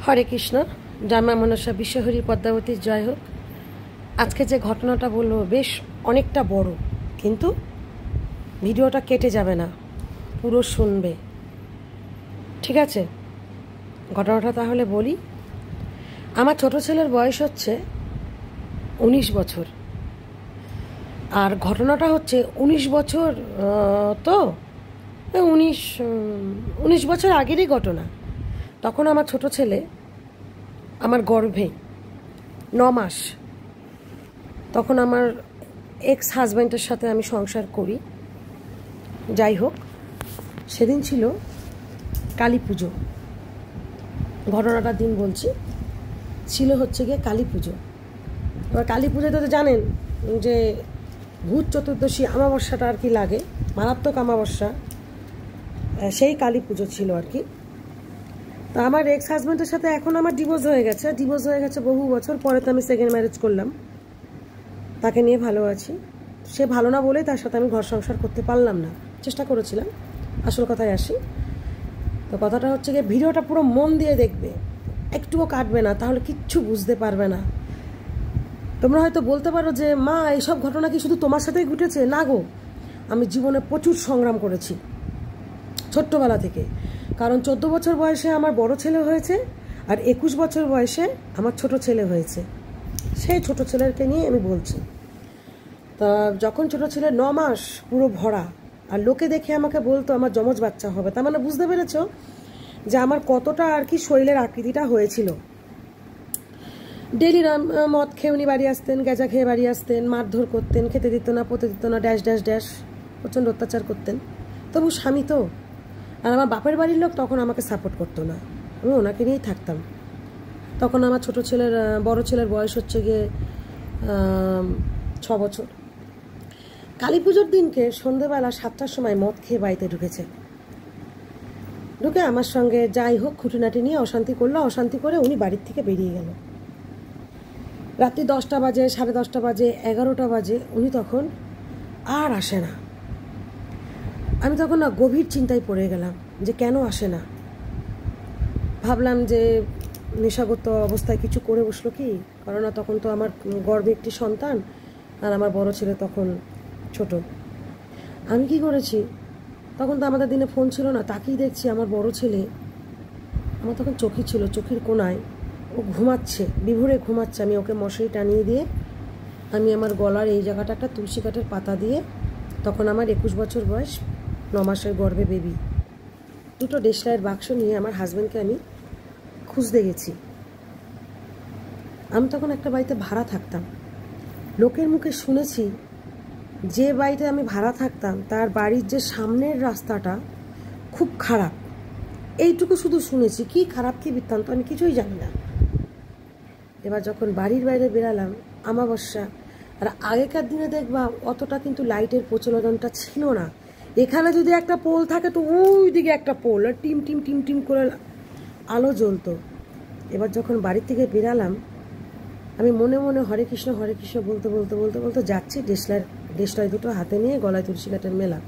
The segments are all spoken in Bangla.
হরে কৃষ্ণ। জামা মনসা বিশ্বহরি পদ্মাবতীর জয় হোক। আজকে যে ঘটনাটা বলবো বেশ অনেকটা বড়, কিন্তু ভিডিওটা কেটে যাবে না, পুরো শুনবে, ঠিক আছে? ঘটনাটা তাহলে বলি। আমার ছোট ছেলের বয়স হচ্ছে 19 বছর, আর ঘটনাটা হচ্ছে 19 বছর তো 19 বছর আগেরই ঘটনা। তখন আমার ছোট ছেলে আমার গর্ভে 9 মাস। তখন আমার এক্স হাজব্যান্ডের সাথে আমি সংসার করি। যাই হোক, সেদিন ছিল কালী পুজো। ঘটনাটার দিন বলছি, ছিল হচ্ছে গিয়ে কালী পুজো। এবার কালী পুজোতে তো জানেন যে ভূত চতুর্দশী অমাবস্যাটা আর কি লাগে, মারাত্মক অমাবস্যা, সেই কালী পুজো ছিল আর কি। তো আমার এক্স হাজব্যান্ডের সাথে এখন আমার ডিভোর্স হয়ে গেছে বহু বছর পরে। তো আমি সেকেন্ড ম্যারেজ করলাম, তাকে নিয়ে ভালো আছি। সে ভালো না বলেই তার সাথে আমি ঘর সংসার করতে পারলাম না, চেষ্টা করেছিলাম। আসল কথায় আসি, তো কথাটা হচ্ছে গিয়ে ভিডিওটা পুরো মন দিয়ে দেখবে, একটুও কাটবে না, তাহলে কিচ্ছু বুঝতে পারবে না। তোমরা হয়তো বলতে পারো যে মা, এইসব ঘটনা কি শুধু তোমার সাথেই ঘটেছে? না গো, আমি জীবনে প্রচুর সংগ্রাম করেছি ছোট্টবেলা থেকে। কারণ 14 বছর বয়সে আমার বড় ছেলে হয়েছে, আর 21 বছর বয়সে আমার ছোট ছেলে হয়েছে। সেই ছোট ছেলেকে নিয়ে আমি বলছি। তা যখন ছোট ছেলে 9 মাস পুরো ভরা, আর লোকে দেখে আমাকে বলতো আমার যমজ বাচ্চা হবে, তার মানে বুঝতে পেরেছ যে আমার কতটা আর কি শরীরের আকৃতিটা হয়েছিল। ডেলি মদ খেয়ে উনি বাড়ি আসতেন, গেজা খেয়ে বাড়ি আসতেন, মারধর করতেন, খেতে দিত না, পতে দিত না, ড্যাশ ড্যাশ ড্যাশ, প্রচণ্ড অত্যাচার করতেন। তবু স্বামী তো, আর আমার বাপের বাড়ির লোক তখন আমাকে সাপোর্ট করতো না, আমি ওনাকে নিয়েই থাকতাম। তখন আমার বড় ছেলের বয়স হচ্ছে গিয়ে 6 বছর। কালী পুজোর দিনকে সন্ধেবেলা 7টার সময় মদ খেয়ে বাড়িতে ঢুকে আমার সঙ্গে যাই হোক খুঁটিনাটি নিয়ে অশান্তি করলো। অশান্তি করে উনি বাড়ির থেকে বেরিয়ে গেল। রাত্রি 10টা বাজে, 10:30 বাজে, 11টা বাজে, উনি তখন আর আসে না। আমি তখন না গভীর চিন্তায় পড়ে গেলাম যে কেন আসে না। ভাবলাম যে নেশাগত অবস্থায় কিছু করে বসলো কি, কারণ তখন তো আমার গর্ভে একটি সন্তান, আর আমার বড় ছেলে তখন ছোট। আমি কি করেছি, তখন তো আমাদের দিনে ফোন ছিল না, তাকেই দেখছি আমার বড় ছেলে, আমার তখন চোখই ছিল, চোখের কোনায় ও ঘুমাচ্ছে, বিভোরে ঘুমাচ্ছে। আমি ওকে মশারি টানিয়ে দিয়ে আমি আমার গলার এই জায়গাটা একটা তুলসী কাঠের পাতা দিয়ে, তখন আমার 21 বছর বয়স, 9 মাসের গর্ভে বেবি, দুটো দেশলাইয়ের বাক্স নিয়ে আমার হাজব্যান্ডকে আমি খুঁজতে গেছি। আমি তখন একটা বাড়িতে ভাড়া থাকতাম। লোকের মুখে শুনেছি যে বাড়িতে আমি ভাড়া থাকতাম তার বাড়ির যে সামনের রাস্তাটা খুব খারাপ, এইটুকু শুধু শুনেছি। কি খারাপ কি বৃত্তান্ত আমি কিছুই জানি না। এবার যখন বাড়ির বাইরে বেরালাম, অমাবস্যা, আর আগেকার দিনে দেখবা অতটা কিন্তু লাইটের প্রচলনটা ছিল না। এখানে যদি একটা পোল থাকে তো ওই দিকে একটা পোল, আর টিম টিম টিম টিম করে আলো জ্বলতো। এবার যখন বাড়ি থেকে বেরালাম, আমি মনে মনে হরে কৃষ্ণ বলতে বলতে বলতে বলতে যাচ্ছি, দেশলাই দুটো হাতে নিয়ে, গলায় তুলসী কাঠের মেলা,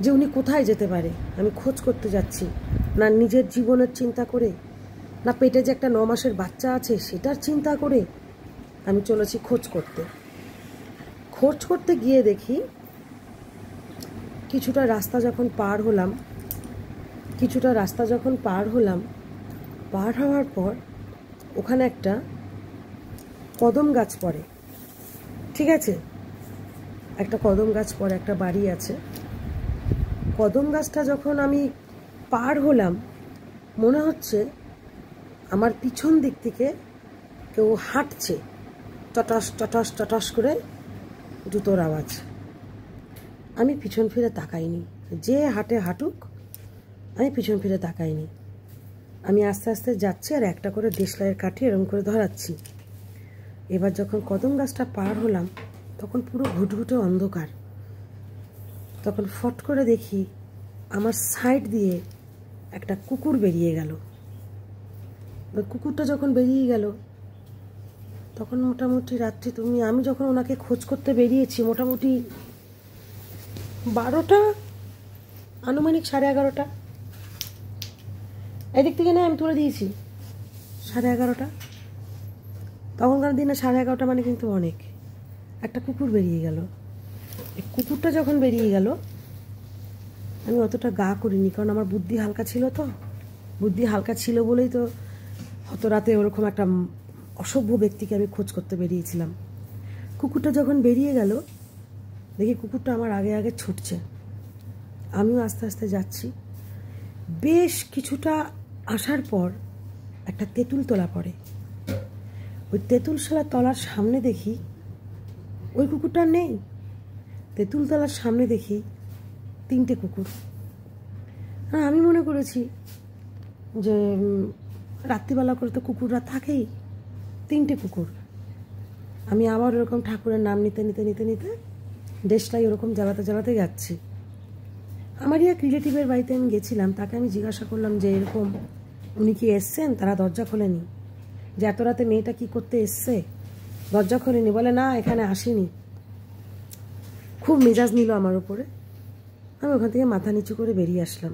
যে উনি কোথায় যেতে পারে। আমি খোঁজ করতে যাচ্ছি, না নিজের জীবনের চিন্তা করে, না পেটে যে একটা 9 মাসের বাচ্চা আছে সেটার চিন্তা করে। আমি চলেছি খোঁজ করতে গিয়ে দেখি কিছুটা রাস্তা যখন পার হলাম, পার হওয়ার পর ওখানে একটা কদম গাছ পড়ে, ঠিক আছে? একটা কদম গাছ পড়ে, একটা বাড়ি আছে। কদম গাছটা যখন আমি পার হলাম, মনে হচ্ছে আমার পিছন দিক থেকে কেউ হাঁটছে, টটাস টটাস টটাস করে জুতোর আওয়াজ। আমি পিছন ফিরে তাকাইনি, যে হাঁটে হাঁটুক, আমি পিছন ফিরে তাকাইনি। আমি আস্তে আস্তে যাচ্ছি, আর একটা করে দেশলাইয়ের কাঠি এরকম করে ধরাচ্ছি। এবার যখন কদম গাছটা পার হলাম, তখন পুরো ঘুটঘুটে অন্ধকার। তখন ফট করে দেখি আমার সাইড দিয়ে একটা কুকুর বেরিয়ে গেল। কুকুরটা যখন বেরিয়ে গেল, তখন মোটামুটি রাত্রি, আমি যখন ওনাকে খোঁজ করতে বেরিয়েছি, মোটামুটি 12টা, আনুমানিক 11:30। এদিক থেকে না, আমি তুলে দিয়েছি, 11:30। তখনকার দিনে 11:30 মানে কিন্তু অনেক। একটা কুকুর বেরিয়ে গেল। এই কুকুরটা যখন বেরিয়ে গেল আমি অতটা গা করিনি, কারণ আমার বুদ্ধি হালকা ছিল। তো বুদ্ধি হালকা ছিল বলেই তো অত রাতে ওরকম একটা অসভ্য ব্যক্তিকে আমি খোঁজ করতে বেরিয়েছিলাম। কুকুরটা যখন বেরিয়ে গেল দেখি কুকুরটা আমার আগে আগে ছুটছে, আমিও আস্তে আস্তে যাচ্ছি। বেশ কিছুটা আসার পর একটা তেঁতুল তলা পড়ে। ওই তেঁতুলশালা তলার সামনে দেখি ওই কুকুরটা নেই। তেঁতুল তলার সামনে দেখি 3টে কুকুর। হ্যাঁ, আমি মনে করেছি যে রাত্রিবেলা করে তো কুকুররা থাকেই, 3টে কুকুর। আমি আবার ওরকম ঠাকুরের নাম নিতে নিতে নিতে নিতে দেশটাই ওরকম জ্বালাতে জ্বালাতে যাচ্ছি। আমারই এক রিলেটিভের বাড়িতে আমি গেছিলাম, তাকে আমি জিজ্ঞাসা করলাম যে এরকম উনি কি এসছেন? তারা দরজা খোলেনি। যে এত রাতে মেয়েটা কি করতে এসছে, দরজা খোলেনি। বলে না, এখানে আসেনি। খুব মেজাজ নিল আমার উপরে। আমি ওখান থেকে মাথা নিচু করে বেরিয়ে আসলাম।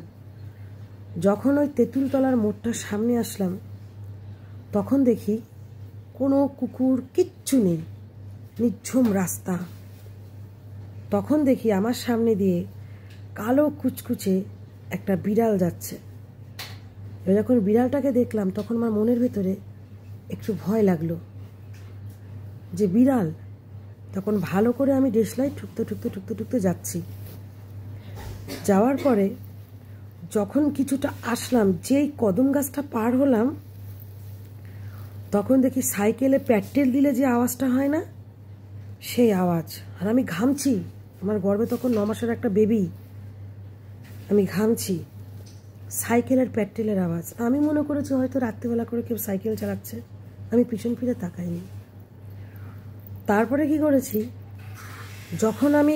যখন ওই তেঁতুলতলার মোড়টার সামনে আসলাম তখন দেখি কোনো কুকুর কিচ্ছু নেই, নিঝুম রাস্তা। তখন দেখি আমার সামনে দিয়ে কালো কুচকুচে একটা বিড়াল যাচ্ছে। যখন বিড়ালটাকে দেখলাম তখন আমার মনের ভেতরে একটু ভয় লাগলো যে বিড়াল। তখন ভালো করে আমি দেশলাই ঠুকতে ঠুকতে ঠুকতে ঠুকতে যাচ্ছি। যাওয়ার পরে যখন কিছুটা আসলাম, যেই কদম গাছটা পার হলাম তখন দেখি সাইকেলে প্যাডেল দিলে যে আওয়াজটা হয় না, সেই আওয়াজ। আর আমি ঘামছি, আমার গর্ভে তখন 9 মাসের একটা বেবি। আমি ঘামছি, সাইকেলের প্যাডেলের আওয়াজ। আমি মনে করেছি হয়তো রাত্রিবেলা করে কেউ সাইকেল চালাচ্ছে। আমি পিছন ফিরে তাকাইনি। তারপরে কি করেছি, যখন আমি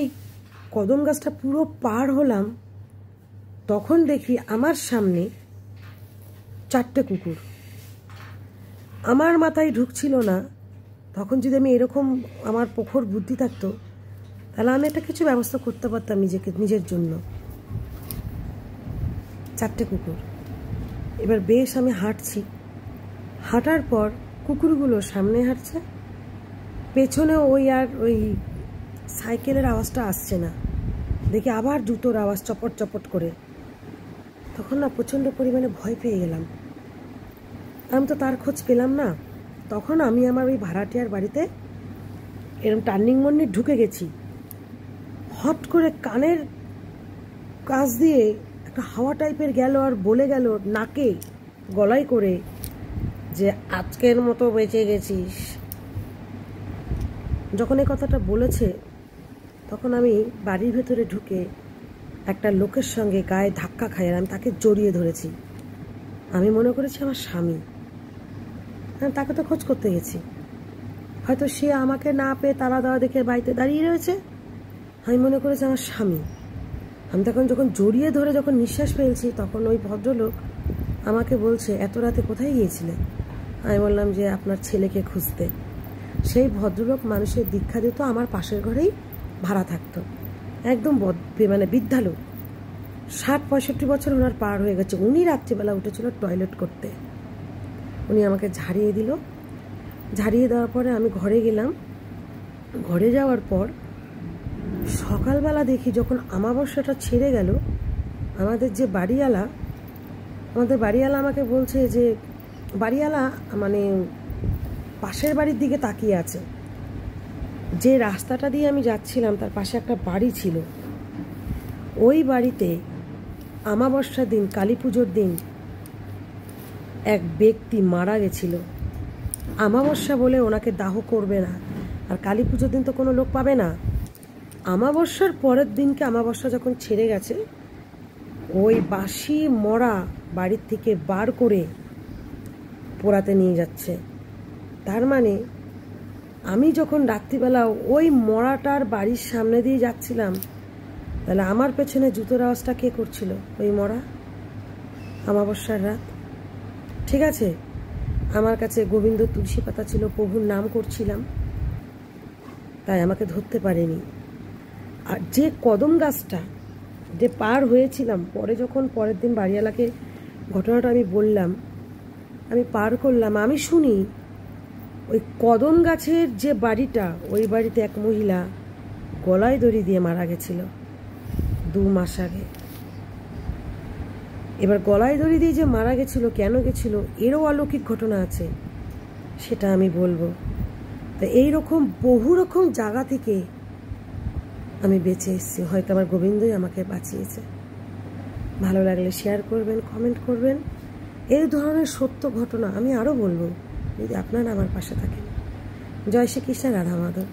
কদম গাছটা পুরো পার হলাম তখন দেখি আমার সামনে 4টে কুকুর। আমার মাথায় ঢুকছিল না তখন যদি আমি এরকম আমার প্রখর বুদ্ধি থাকতো তাহলে আমি একটা কিছু ব্যবস্থা করতে পারতাম নিজের জন্য। 4টে কুকুর। এবার বেশ আমি হাঁটছি, হাঁটার পর কুকুরগুলো সামনে হাঁটছে, পেছনে ওই সাইকেলের আওয়াজটা আসছে না। দেখি আবার জুতোর আওয়াজ চপট চপট করে। তখন না প্রচণ্ড পরিমাণে ভয় পেয়ে গেলাম। আমি তো তার খোঁজ পেলাম না। তখন আমি আমার ওই ভাড়াটিয়ার বাড়িতে এরকম টার্নিং মন্ডে ঢুকে গেছি। হট করে কানের কাছ দিয়ে একটা হাওয়া টাইপের গেল আর বলে গেল নাকে গলায় করে যে আজকের মতো বেঁচে গেছিস। যখন এই কথাটা বলেছে তখন আমি বাড়ির ভেতরে ঢুকে একটা লোকের সঙ্গে গায়ে ধাক্কা খাই আর আমি তাকে জড়িয়ে ধরেছি। আমি মনে করেছি আমার স্বামী। আমি তাকে তো খোঁজ করতে গেছি, হয়তো সে আমাকে না পেয়ে তালা দেওয়া দেখে বাড়িতে দাঁড়িয়ে রয়েছে। আমি মনে করেছি আমার স্বামী। আমি তখন যখন জড়িয়ে ধরে যখন নিঃশ্বাস ফেলছি তখন ওই ভদ্রলোক আমাকে বলছে এত রাতে কোথায় গিয়েছিলে? আমি বললাম যে আপনার ছেলেকে খুঁজতে। সেই ভদ্রলোক মানুষের দীক্ষা দিত, আমার পাশের ঘরেই ভাড়া থাকতো। একদম মানে বৃদ্ধা লোক, 60-65 বছর ওনার পার হয়ে গেছে। উনি রাত্রিবেলা উঠেছিল টয়লেট করতে। উনি আমাকে ঝাড়িয়ে দিল। ঝাড়িয়ে দেওয়ার পরে আমি ঘরে গেলাম। ঘরে যাওয়ার পর সকালবেলা দেখি যখন আমাবস্যাটা ছেড়ে গেল, আমাদের বাড়িওয়ালা আমাকে বলছে যে বাড়িওয়ালা মানে পাশের বাড়ির দিকে তাকিয়ে আছে। যে রাস্তাটা দিয়ে আমি যাচ্ছিলাম তার পাশে একটা বাড়ি ছিল। ওই বাড়িতে আমাবস্যার দিন, কালী পুজোর দিন এক ব্যক্তি মারা গেছিল। আমাবস্যা বলে ওনাকে দাহ করবে না, আর কালী পুজোর দিন তো কোনো লোক পাবে না। আমাবস্যার পরের দিনকে আমাবস্যা যখন ছেড়ে গেছে, ওই বাসি মরা বাড়ির থেকে বার করে পোড়াতে নিয়ে যাচ্ছে। তার মানে আমি যখন রাত্রিবেলা ওই মরাটার বাড়ির সামনে দিয়ে যাচ্ছিলাম, তাহলে আমার পেছনে জুতোর আওয়াজটা কে করছিল? ওই মরা। আমাবস্যার রাত, ঠিক আছে। আমার কাছে গোবিন্দ তুলসী পাতা ছিল, প্রভুর নাম করছিলাম, তাই আমাকে ধরতে পারেনি। আর যে কদম গাছটা যে পার হয়েছিলাম, পরে যখন পরের দিন বাড়িওয়ালাকে ঘটনাটা আমি বললাম, আমি পার করলাম, আমি শুনি ওই কদম গাছের যে বাড়িটা, ওই বাড়িতে এক মহিলা গলায় দড়ি দিয়ে মারা গেছিল 2 মাস আগে। এবার গলায় দড়ি দিয়ে যে মারা গেছিল, কেন গেছিল, এরও অলৌকিক ঘটনা আছে, সেটা আমি বলবো। তো এইরকম বহু রকম জায়গা থেকে আমি বেঁচে এসেছি, হয়তো আমার গোবিন্দই আমাকে বাঁচিয়েছে। ভালো লাগলে শেয়ার করবেন, কমেন্ট করবেন। এই ধরনের সত্য ঘটনা আমি আরও বলবো যদি আপনারা আমার পাশে থাকেন। জয় শ্রীকৃষ্ণ, রাধা মাধব।